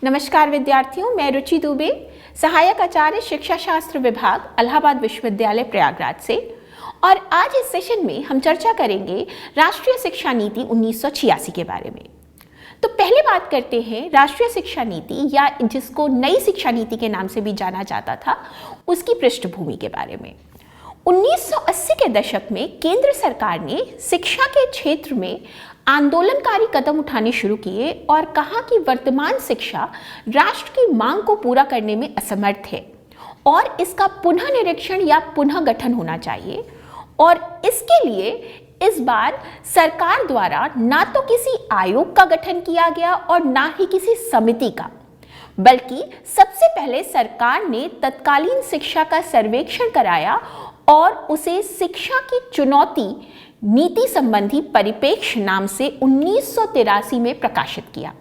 नमस्कार विद्यार्थियों, मैं रुचि दुबे, सहायक आचार्य शिक्षा शास्त्र विभाग, इलाहाबाद विश्वविद्यालय प्रयागराज से। और आज इस सेशन में हम चर्चा करेंगे राष्ट्रीय शिक्षा नीति 1986 के बारे में। तो पहले बात करते हैं राष्ट्रीय शिक्षा नीति, या जिसको नई शिक्षा नीति के नाम से भी जाना जाता था, उसकी पृष्ठभूमि के बारे में। 1980 के दशक में केंद्र सरकार ने शिक्षा के क्षेत्र में आंदोलनकारी कदम उठाने शुरू किए और कहा कि वर्तमान शिक्षा राष्ट्र की मांग को पूरा करने में असमर्थ है और इसका पुनः निरीक्षण या पुनः गठन होना चाहिए। और इसके लिए इस बार सरकार द्वारा ना तो किसी आयोग का गठन किया गया और ना ही किसी समिति का, बल्कि सबसे पहले सरकार ने तत्कालीन शिक्षा का सर्वेक्षण कराया और उसे शिक्षा की चुनौती नीति संबंधी परिप्रेक्ष्य नाम से 1983 में प्रकाशित किया।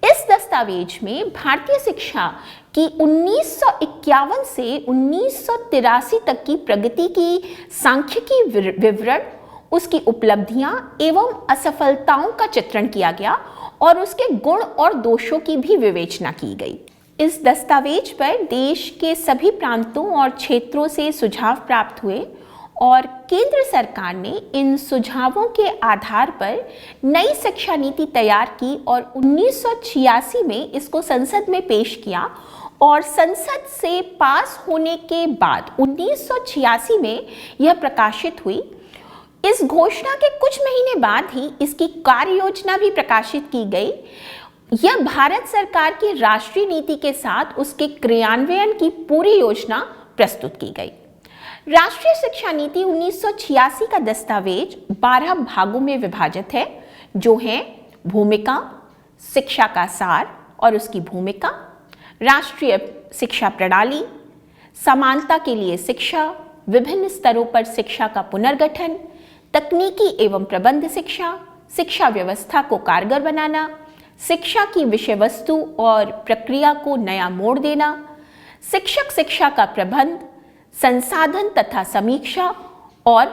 इस दस्तावेज में भारतीय शिक्षा की 1951 से 1983 तक की प्रगति की सांख्यिकी विवरण, उसकी उपलब्धियां एवं असफलताओं का चित्रण किया गया और उसके गुण और दोषों की भी विवेचना की गई। इस दस्तावेज पर देश के सभी प्रांतों और क्षेत्रों से सुझाव प्राप्त हुए और केंद्र सरकार ने इन सुझावों के आधार पर नई शिक्षा नीति तैयार की और 1986 में इसको संसद में पेश किया। और संसद से पास होने के बाद 1986 में यह प्रकाशित हुई। इस घोषणा के कुछ महीने बाद ही इसकी कार्य योजना भी प्रकाशित की गई। यह भारत सरकार की राष्ट्रीय नीति के साथ उसके क्रियान्वयन की पूरी योजना प्रस्तुत की गई। राष्ट्रीय शिक्षा नीति 1986 का दस्तावेज 12 भागों में विभाजित है, जो हैं भूमिका, शिक्षा का सार और उसकी भूमिका, राष्ट्रीय शिक्षा प्रणाली, समानता के लिए शिक्षा, विभिन्न स्तरों पर शिक्षा का पुनर्गठन, तकनीकी एवं प्रबंध शिक्षा, शिक्षा व्यवस्था को कारगर बनाना, शिक्षा की विषय वस्तु और प्रक्रिया को नया मोड़ देना, शिक्षक शिक्षा का प्रबंध, संसाधन तथा समीक्षा और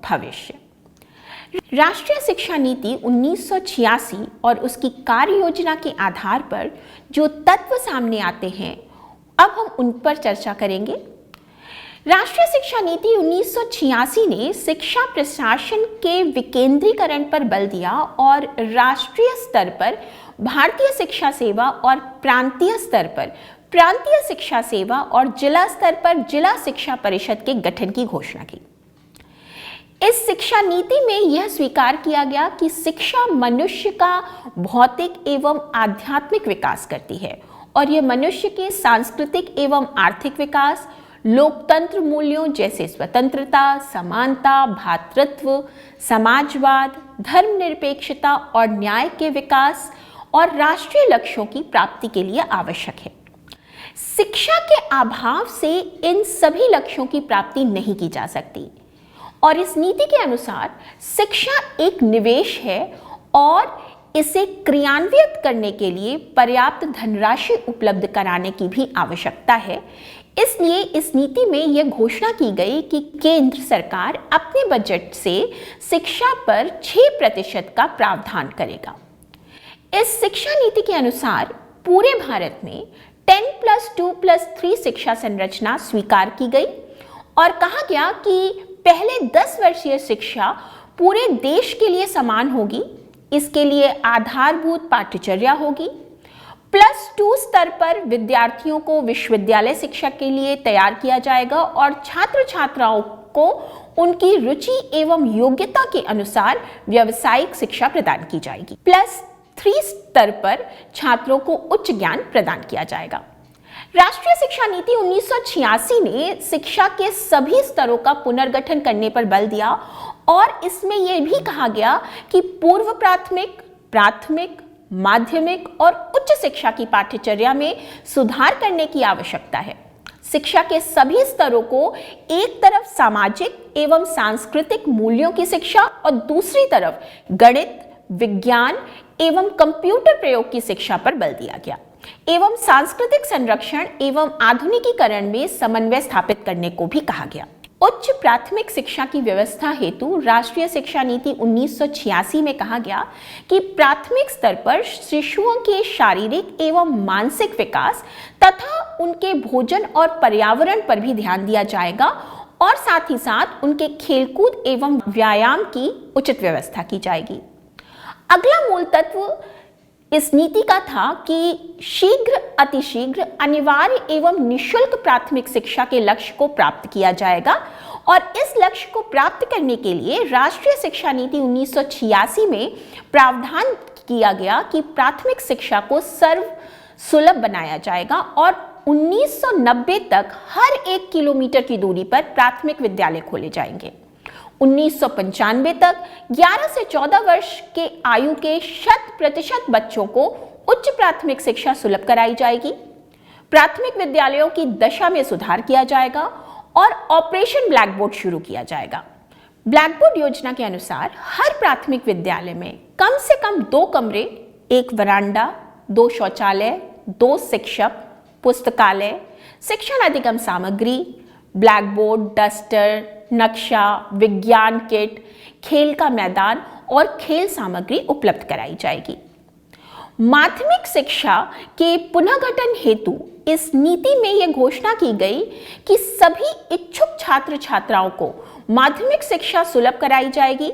भविष्य। राष्ट्रीय शिक्षा नीति 1986 और उसकी कार्य योजना के आधार पर जो तत्व सामने आते हैं, अब हम उन पर चर्चा करेंगे। राष्ट्रीय शिक्षा नीति 1986 ने शिक्षा प्रशासन के विकेंद्रीकरण पर बल दिया और राष्ट्रीय स्तर पर भारतीय शिक्षा सेवा और प्रांतीय स्तर पर प्रांतीय शिक्षा सेवा और जिला स्तर पर जिला शिक्षा परिषद के गठन की घोषणा की। इस शिक्षा नीति में यह स्वीकार किया गया कि शिक्षा मनुष्य का भौतिक एवं आध्यात्मिक विकास करती है और यह मनुष्य के सांस्कृतिक एवं आर्थिक विकास, लोकतंत्र मूल्यों जैसे स्वतंत्रता, समानता, भ्रातृत्व, समाजवाद, धर्मनिरपेक्षता और न्याय के विकास और राष्ट्रीय लक्ष्यों की प्राप्ति के लिए आवश्यक है। शिक्षा के अभाव से इन सभी लक्ष्यों की प्राप्ति नहीं की जा सकती और इस नीति के अनुसार शिक्षा एक निवेश है और इसे क्रियान्वित करने के लिए पर्याप्त धनराशि उपलब्ध कराने की भी आवश्यकता है। इसलिए इस नीति में यह घोषणा की गई कि केंद्र सरकार अपने बजट से शिक्षा पर 6% का प्रावधान करेगा। इस शिक्षा नीति के अनुसार पूरे भारत में 10+2+3 शिक्षा संरचना स्वीकार की गई और कहा गया कि पहले 10 वर्षीय शिक्षा पूरे देश के लिए समान होगी। इसके लिए आधारभूत पाठ्यचर्या होगी। +2 स्तर पर विद्यार्थियों को विश्वविद्यालय शिक्षा के लिए तैयार किया जाएगा और छात्र छात्राओं को उनकी रुचि एवं योग्यता के अनुसार व्यावसायिक शिक्षा प्रदान की जाएगी। +3 स्तर पर छात्रों को उच्च ज्ञान प्रदान किया जाएगा। राष्ट्रीय शिक्षा नीति 1986 ने शिक्षा के सभी स्तरों का पुनर्गठन करने पर बल दिया और इसमें यह भी कहा गया कि पूर्व प्राथमिक, प्राथमिक, माध्यमिक और उच्च शिक्षा की पाठ्यचर्या में सुधार करने की आवश्यकता है। शिक्षा के सभी स्तरों को एक तरफ सामाजिक एवं सांस्कृतिक मूल्यों की शिक्षा और दूसरी तरफ गणित, विज्ञान एवं कंप्यूटर प्रयोग की शिक्षा पर बल दिया गया एवं सांस्कृतिक संरक्षण एवं आधुनिकीकरण में समन्वय स्थापित करने को भी कहा गया। उच्च प्राथमिक शिक्षा की व्यवस्था हेतु राष्ट्रीय शिक्षा नीति 1986 में कहा गया कि प्राथमिक स्तर पर शिशुओं के शारीरिक एवं मानसिक विकास तथा उनके भोजन और पर्यावरण पर भी ध्यान दिया जाएगा और साथ ही साथ उनके खेलकूद एवं व्यायाम की उचित व्यवस्था की जाएगी। अगला मूल तत्व इस नीति का था कि शीघ्र अतिशीघ्र अनिवार्य एवं निःशुल्क प्राथमिक शिक्षा के लक्ष्य को प्राप्त किया जाएगा और इस लक्ष्य को प्राप्त करने के लिए राष्ट्रीय शिक्षा नीति 1986 में प्रावधान किया गया कि प्राथमिक शिक्षा को सर्व सुलभ बनाया जाएगा और 1990 तक हर 1 किलोमीटर की दूरी पर प्राथमिक विद्यालय खोले जाएंगे। 1995 तक 11 से 14 वर्ष के आयु के 100% बच्चों को उच्च प्राथमिक शिक्षा सुलभ कराई जाएगी। प्राथमिक विद्यालयों की दशा में सुधार किया जाएगा और ऑपरेशन ब्लैक बोर्ड शुरू किया जाएगा। ब्लैक बोर्ड योजना के अनुसार हर प्राथमिक विद्यालय में कम से कम 2 कमरे, 1 वरांडा, 2 शौचालय, 2 शिक्षक, पुस्तकालय, शिक्षण अधिगम सामग्री, ब्लैक बोर्ड, डस्टर, नक्शा, विज्ञान किट, खेल का मैदान और खेल सामग्री उपलब्ध कराई जाएगी। माध्यमिक शिक्षा के पुनर्गठन हेतु इस नीति में यह घोषणा की गई कि सभी इच्छुक छात्र छात्राओं को माध्यमिक शिक्षा सुलभ कराई जाएगी।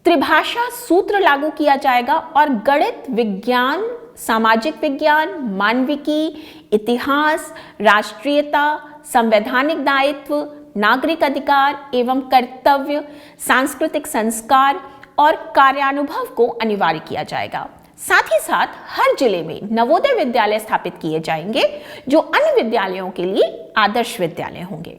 त्रिभाषा सूत्र लागू किया जाएगा और गणित, विज्ञान, सामाजिक विज्ञान, मानविकी, इतिहास, राष्ट्रीयता, संवैधानिक दायित्व, नागरिक अधिकार एवं कर्तव्य, सांस्कृतिक संस्कार और कार्यानुभव को अनिवार्य किया जाएगा। साथ ही साथ हर जिले में नवोदय विद्यालय स्थापित किए जाएंगे जो अन्य विद्यालयों के लिए आदर्श विद्यालय होंगे।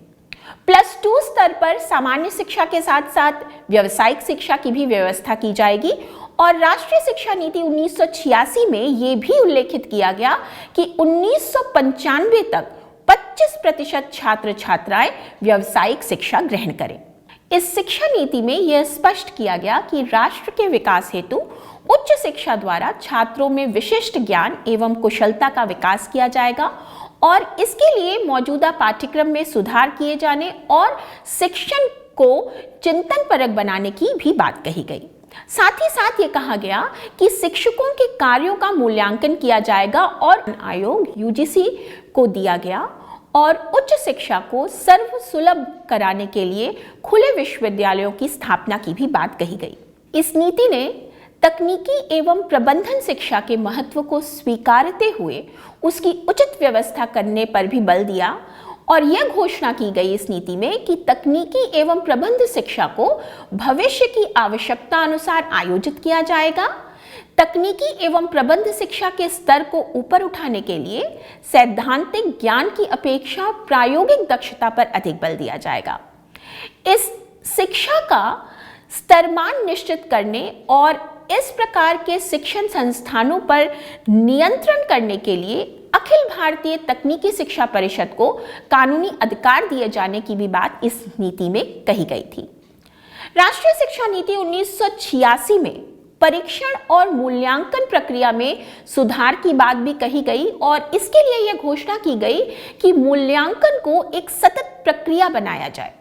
+2 स्तर पर सामान्य शिक्षा के साथ साथ व्यावसायिक शिक्षा की भी व्यवस्था की जाएगी और राष्ट्रीय शिक्षा नीति 1986 में यह भी उल्लेखित किया गया कि 1995 तक 25% छात्र छात्राएं व्यावसायिक शिक्षा ग्रहण करें। इस शिक्षा नीति में यह स्पष्ट किया गया कि राष्ट्र के विकास हेतु उच्च शिक्षा द्वारा छात्रों में विशिष्ट ज्ञान एवं कुशलता का विकास किया जाएगा और इसके लिए मौजूदा पाठ्यक्रम में सुधार किए जाने और शिक्षण को चिंतनपरक बनाने की भी बात कही गई। साथ ही साथ ये कहा गया कि शिक्षकों के कार्यों का मूल्यांकन किया जाएगा और आयोग यूजीसी को दिया गया और उच्च शिक्षा को सर्व सुलभ कराने के लिए खुले विश्वविद्यालयों की स्थापना की भी बात कही गई। इस नीति ने तकनीकी एवं प्रबंधन शिक्षा के महत्व को स्वीकारते हुए उसकी उचित व्यवस्था करने पर भी बल दिया और यह घोषणा की गई इस नीति में कि तकनीकी एवं प्रबंध शिक्षा को भविष्य की आवश्यकता अनुसार आयोजित किया जाएगा। तकनीकी एवं प्रबंध शिक्षा के स्तर को ऊपर उठाने के लिए सैद्धांतिक ज्ञान की अपेक्षा प्रायोगिक दक्षता पर अधिक बल दिया जाएगा। इस शिक्षा का स्तरमान निश्चित करने और इस प्रकार के शिक्षण संस्थानों पर नियंत्रण करने के लिए अखिल भारतीय तकनीकी शिक्षा परिषद को कानूनी अधिकार दिए जाने की भी बात इस नीति में कही गई थी। राष्ट्रीय शिक्षा नीति 1986 में परीक्षण और मूल्यांकन प्रक्रिया में सुधार की बात भी कही गई और इसके लिए यह घोषणा की गई कि मूल्यांकन को एक सतत प्रक्रिया बनाया जाए।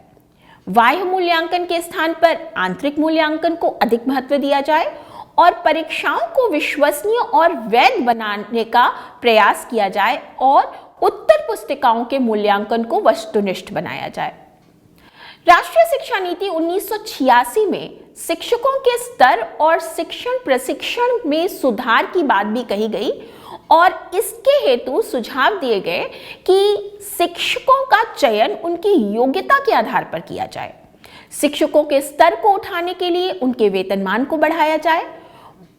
बाह्य मूल्यांकन के स्थान पर आंतरिक मूल्यांकन को अधिक महत्व दिया जाए और परीक्षाओं को विश्वसनीय और वैध बनाने का प्रयास किया जाए और उत्तर पुस्तिकाओं के मूल्यांकन को वस्तुनिष्ठ बनाया जाए। राष्ट्रीय शिक्षा नीति 1986 में शिक्षकों के स्तर और शिक्षण प्रशिक्षण में सुधार की बात भी कही गई और इसके हेतु सुझाव दिए गए कि शिक्षकों का चयन उनकी योग्यता के आधार पर किया जाए। शिक्षकों के स्तर को उठाने के लिए उनके वेतनमान को बढ़ाया जाए।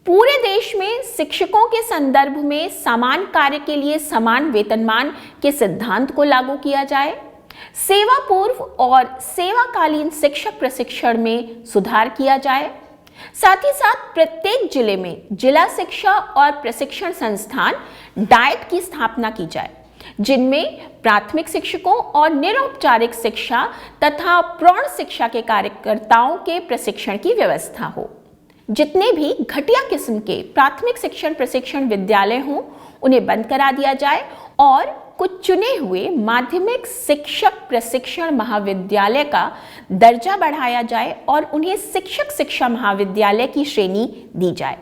पूरे देश में शिक्षकों के संदर्भ में समान कार्य के लिए समान वेतनमान के सिद्धांत को लागू किया जाए। सेवा पूर्व और सेवाकालीन शिक्षक प्रशिक्षण में सुधार किया जाए। साथ ही साथ प्रत्येक जिले में जिला शिक्षा और प्रशिक्षण संस्थान डाइट की स्थापना की जाए जिनमें प्राथमिक शिक्षकों और निरौपचारिक शिक्षा तथा प्रौढ़ शिक्षा के कार्यकर्ताओं के प्रशिक्षण की व्यवस्था हो। जितने भी घटिया किस्म के प्राथमिक शिक्षण प्रशिक्षण विद्यालय हों उन्हें बंद करा दिया जाए और कुछ चुने हुए माध्यमिक शिक्षक प्रशिक्षण महाविद्यालय का दर्जा बढ़ाया जाए और उन्हें शिक्षक शिक्षा महाविद्यालय की श्रेणी दी जाए।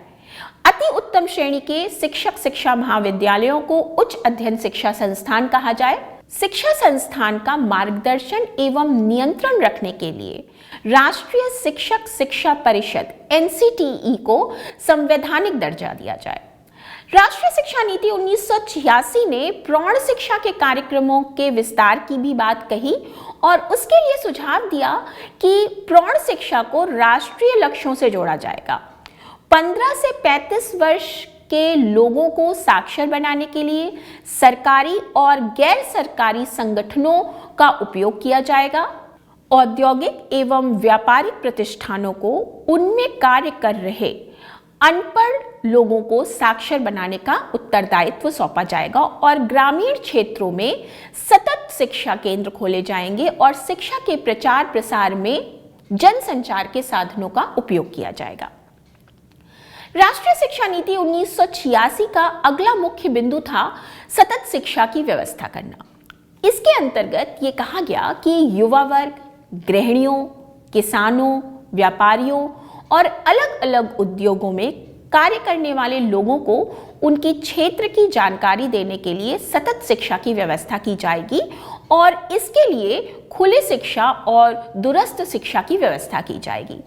अति उत्तम श्रेणी के शिक्षक शिक्षा महाविद्यालयों को उच्च अध्ययन शिक्षा संस्थान कहा जाए। शिक्षा संस्थान का मार्गदर्शन एवं नियंत्रण रखने के लिए राष्ट्रीय शिक्षक शिक्षा परिषद NCTE को संवैधानिक दर्जा दिया जाए। राष्ट्रीय शिक्षा नीति 1986 ने प्रौढ़ शिक्षा के कार्यक्रमों के विस्तार की भी बात कही और उसके लिए सुझाव दिया कि प्रौढ़ शिक्षा को राष्ट्रीय लक्ष्यों से जोड़ा जाएगा। 15 से 35 वर्ष के लोगों को साक्षर बनाने के लिए सरकारी और गैर सरकारी संगठनों का उपयोग किया जाएगा। औद्योगिक एवं व्यापारिक प्रतिष्ठानों को उनमें कार्य कर रहे अनपढ़ लोगों को साक्षर बनाने का उत्तरदायित्व सौंपा जाएगा और ग्रामीण क्षेत्रों में सतत शिक्षा केंद्र खोले जाएंगे और शिक्षा के प्रचार प्रसार में जनसंचार के साधनों का उपयोग किया जाएगा। राष्ट्रीय शिक्षा नीति 1986 का अगला मुख्य बिंदु था सतत शिक्षा की व्यवस्था करना। इसके अंतर्गत ये कहा गया कि युवा वर्ग, गृहिणियों, किसानों, व्यापारियों और अलग अलग उद्योगों में कार्य करने वाले लोगों को उनकी क्षेत्र की जानकारी देने के लिए सतत शिक्षा की व्यवस्था की जाएगी और इसके लिए खुली शिक्षा और दूरस्थ शिक्षा की व्यवस्था की जाएगी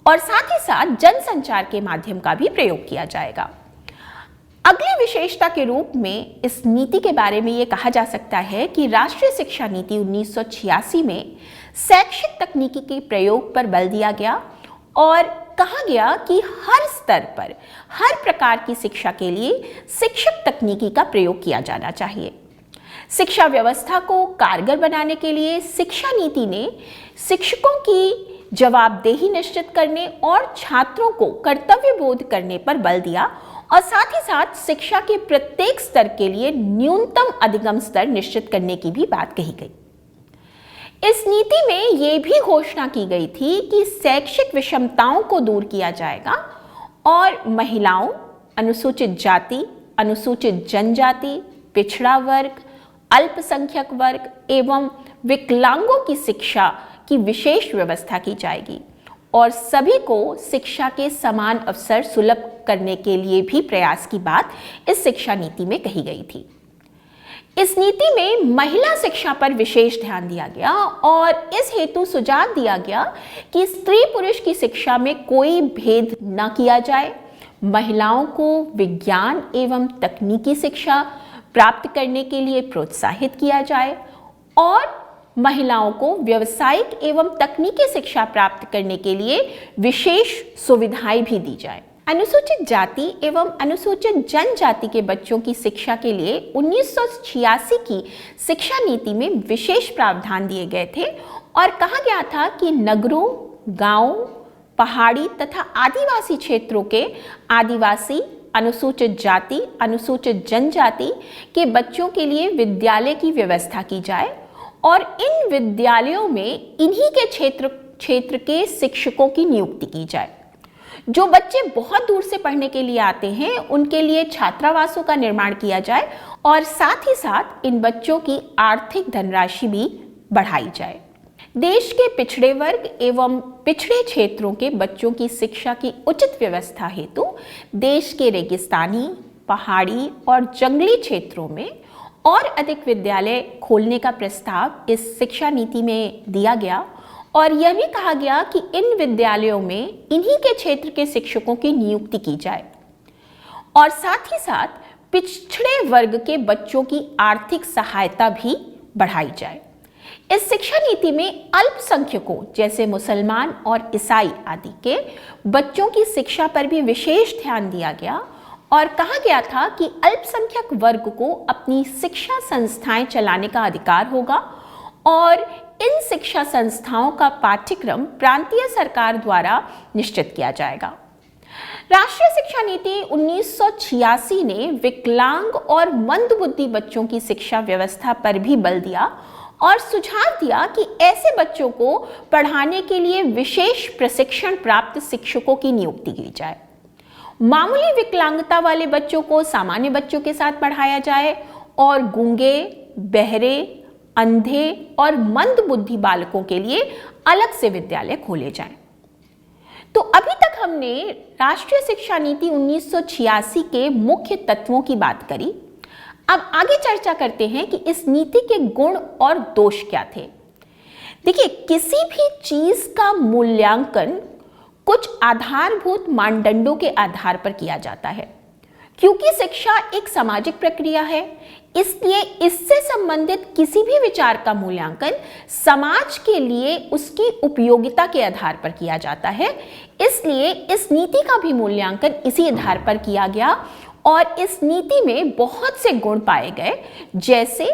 और साथ ही साथ जनसंचार के माध्यम का भी प्रयोग किया जाएगा। अगली विशेषता के रूप में इस नीति के बारे में ये कहा जा सकता है कि राष्ट्रीय शिक्षा नीति 1986 में शैक्षिक तकनीकी के प्रयोग पर बल दिया गया और कहा गया कि हर स्तर पर हर प्रकार की शिक्षा के लिए शिक्षक तकनीकी का प्रयोग किया जाना चाहिए। शिक्षा व्यवस्था को कारगर बनाने के लिए शिक्षा नीति ने शिक्षकों की जवाबदेही निश्चित करने और छात्रों को कर्तव्य बोध करने पर बल दिया और साथ ही साथ शिक्षा के प्रत्येक स्तर के लिए न्यूनतम अधिगम स्तर निश्चित करने की भी बात कही गई। इस नीति में यह भी घोषणा की गई थी कि शैक्षिक विषमताओं को दूर किया जाएगा और महिलाओं, अनुसूचित जाति, अनुसूचित जनजाति, पिछड़ा वर्ग, अल्पसंख्यक वर्ग एवं विकलांगों की शिक्षा की विशेष व्यवस्था की जाएगी और सभी को शिक्षा के समान अवसर सुलभ करने के लिए भी प्रयास की बात इस शिक्षा नीति में कही गई थी। इस नीति में महिला शिक्षा पर विशेष ध्यान दिया गया और इस हेतु सुझाव दिया गया कि स्त्री पुरुष की शिक्षा में कोई भेद न किया जाए, महिलाओं को विज्ञान एवं तकनीकी शिक्षा प्राप्त करने के लिए प्रोत्साहित किया जाए और महिलाओं को व्यावसायिक एवं तकनीकी शिक्षा प्राप्त करने के लिए विशेष सुविधाएं भी दी जाए। अनुसूचित जाति एवं अनुसूचित जनजाति के बच्चों की शिक्षा के लिए 1986 की शिक्षा नीति में विशेष प्रावधान दिए गए थे और कहा गया था कि नगरों, गांवों, पहाड़ी तथा आदिवासी क्षेत्रों के आदिवासी, अनुसूचित जाति, अनुसूचित जनजाति के बच्चों के लिए विद्यालय की व्यवस्था की जाए और इन विद्यालयों में इन्हीं के क्षेत्र के शिक्षकों की नियुक्ति की जाए। जो बच्चे बहुत दूर से पढ़ने के लिए आते हैं उनके लिए छात्रावासों का निर्माण किया जाए और साथ ही साथ इन बच्चों की आर्थिक धनराशि भी बढ़ाई जाए। देश के पिछड़े वर्ग एवं पिछड़े क्षेत्रों के बच्चों की शिक्षा की उचित व्यवस्था हेतु देश के रेगिस्तानी, पहाड़ी और जंगली क्षेत्रों में और अधिक विद्यालय खोलने का प्रस्ताव इस शिक्षा नीति में दिया गया और यह भी कहा गया कि इन विद्यालयों में इन्हीं के क्षेत्र के शिक्षकों की नियुक्ति की जाए और साथ ही साथ पिछड़े वर्ग के बच्चों की आर्थिक सहायता भी बढ़ाई जाए। इस शिक्षा नीति में अल्पसंख्यकों जैसे मुसलमान और ईसाई आदि के बच्चों की शिक्षा पर भी विशेष ध्यान दिया गया और कहा गया था कि अल्पसंख्यक वर्ग को अपनी शिक्षा संस्थाएं चलाने का अधिकार होगा और इन शिक्षा संस्थाओं का पाठ्यक्रम प्रांतीय सरकार द्वारा निश्चित किया जाएगा। राष्ट्रीय शिक्षा नीति 1986 ने विकलांग और मंदबुद्धि बच्चों की शिक्षा व्यवस्था पर भी बल दिया और सुझाव दिया कि ऐसे बच्चों को पढ़ाने के लिए विशेष प्रशिक्षण प्राप्त शिक्षकों की नियुक्ति की जाए। मामूली विकलांगता वाले बच्चों को सामान्य बच्चों के साथ पढ़ाया जाए और गूंगे, बहरे, अंधे और मंदबुद्धि बालकों के लिए अलग से विद्यालय खोले जाएं। तो अभी तक हमने राष्ट्रीय शिक्षा नीति 1986 के मुख्य तत्वों की बात करी। अब आगे चर्चा करते हैं कि इस नीति के गुण और दोष क्या थे। देखिए, किसी भी चीज का मूल्यांकन कुछ आधारभूत मानदंडों के आधार पर किया जाता है। क्योंकि शिक्षा एक सामाजिक प्रक्रिया है, इसलिए इससे संबंधित किसी भी विचार का मूल्यांकन समाज के लिए उसकी उपयोगिता के आधार पर किया जाता है। इसलिए इस नीति का भी मूल्यांकन इसी आधार पर किया गया और इस नीति में बहुत से गुण पाए गए, जैसे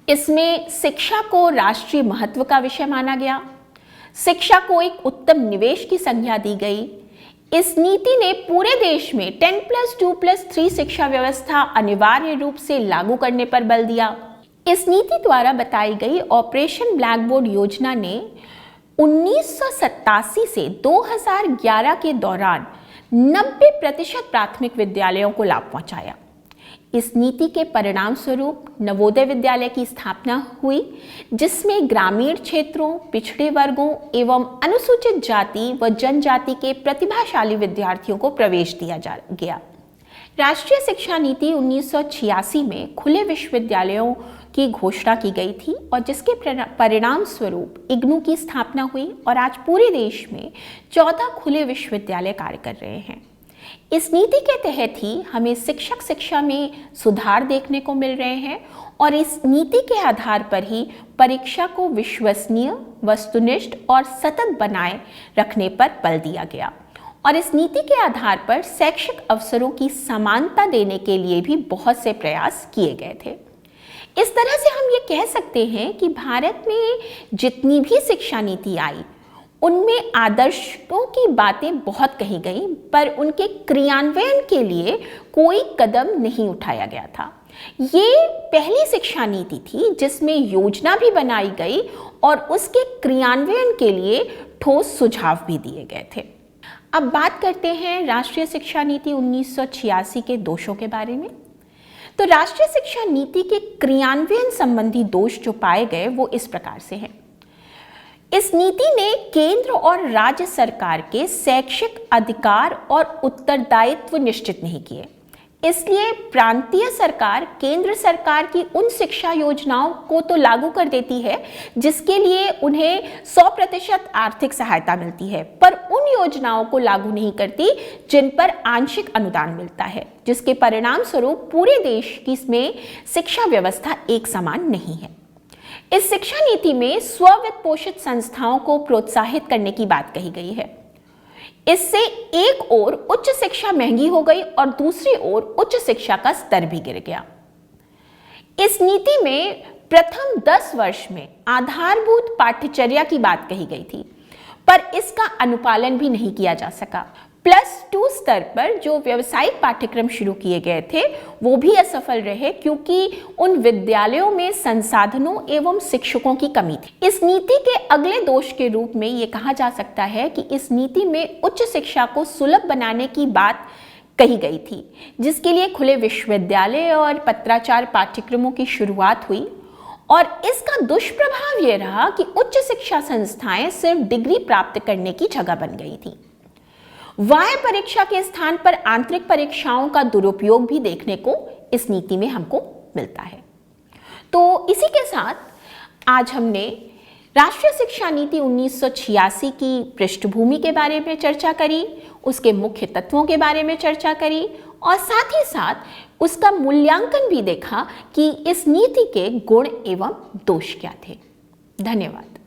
इसमें शिक्षा को राष्ट्रीय महत्व का विषय माना गया, शिक्षा को एक उत्तम निवेश की संज्ञा दी गई। इस नीति ने पूरे देश में 10+2+3 शिक्षा व्यवस्था अनिवार्य रूप से लागू करने पर बल दिया। इस नीति द्वारा बताई गई ऑपरेशन ब्लैक बोर्ड योजना ने 1987 से 2011 के दौरान 90% प्राथमिक विद्यालयों को लाभ पहुंचाया। इस नीति के परिणाम स्वरूप नवोदय विद्यालय की स्थापना हुई, जिसमें ग्रामीण क्षेत्रों, पिछड़े वर्गों एवं अनुसूचित जाति व जनजाति के प्रतिभाशाली विद्यार्थियों को प्रवेश दिया गया। राष्ट्रीय शिक्षा नीति 1986 में खुले विश्वविद्यालयों की घोषणा की गई थी और जिसके परिणाम स्वरूप इग्नू की स्थापना हुई और आज पूरे देश में 14 खुले विश्वविद्यालय कार्य कर रहे हैं। इस नीति के तहत ही हमें शिक्षा में सुधार देखने को मिल रहे हैं और इस नीति के आधार पर ही परीक्षा को विश्वसनीय, वस्तुनिष्ठ और सतत बनाए रखने पर बल दिया गया और इस नीति के आधार पर शैक्षिक अवसरों की समानता देने के लिए भी बहुत से प्रयास किए गए थे। इस तरह से हम ये कह सकते हैं कि भारत में जितनी भी शिक्षा नीति आई, उनमें आदर्शों की बातें बहुत कही गई, पर उनके क्रियान्वयन के लिए कोई कदम नहीं उठाया गया था। ये पहली शिक्षा नीति थी जिसमें योजना भी बनाई गई और उसके क्रियान्वयन के लिए ठोस सुझाव भी दिए गए थे। अब बात करते हैं राष्ट्रीय शिक्षा नीति 1986 के दोषों के बारे में। तो राष्ट्रीय शिक्षा नीति के क्रियान्वयन संबंधी दोष जो पाए गए वो इस प्रकार से हैं। इस नीति ने केंद्र और राज्य सरकार के शैक्षिक अधिकार और उत्तरदायित्व निश्चित नहीं किए। इसलिए प्रांतीय सरकार केंद्र सरकार की उन शिक्षा योजनाओं को तो लागू कर देती है जिसके लिए उन्हें 100% आर्थिक सहायता मिलती है, पर उन योजनाओं को लागू नहीं करती जिन पर आंशिक अनुदान मिलता है, जिसके परिणाम स्वरूप पूरे देश की में शिक्षा व्यवस्था एक समान नहीं है। इस शिक्षा नीति में स्ववित्त पोषित संस्थाओं को प्रोत्साहित करने की बात कही गई है। इससे एक ओर उच्च शिक्षा महंगी हो गई और दूसरी ओर उच्च शिक्षा का स्तर भी गिर गया। इस नीति में प्रथम 10 वर्ष में आधारभूत पाठ्यचर्या की बात कही गई थी, पर इसका अनुपालन भी नहीं किया जा सका। +2 स्तर पर जो व्यावसायिक पाठ्यक्रम शुरू किए गए थे वो भी असफल रहे, क्योंकि उन विद्यालयों में संसाधनों एवं शिक्षकों की कमी थी। इस नीति के अगले दोष के रूप में ये कहा जा सकता है कि इस नीति में उच्च शिक्षा को सुलभ बनाने की बात कही गई थी, जिसके लिए खुले विश्वविद्यालय और पत्राचार पाठ्यक्रमों की शुरुआत हुई और इसका दुष्प्रभाव ये रहा कि उच्च शिक्षा संस्थाएं सिर्फ डिग्री प्राप्त करने की जगह बन गई थी। वाह्य परीक्षा के स्थान पर आंतरिक परीक्षाओं का दुरुपयोग भी देखने को इस नीति में हमको मिलता है। तो इसी के साथ आज हमने राष्ट्रीय शिक्षा नीति 1986 की पृष्ठभूमि के बारे में चर्चा करी, उसके मुख्य तत्वों के बारे में चर्चा करी और साथ ही साथ उसका मूल्यांकन भी देखा कि इस नीति के गुण एवं दोष क्या थे। धन्यवाद।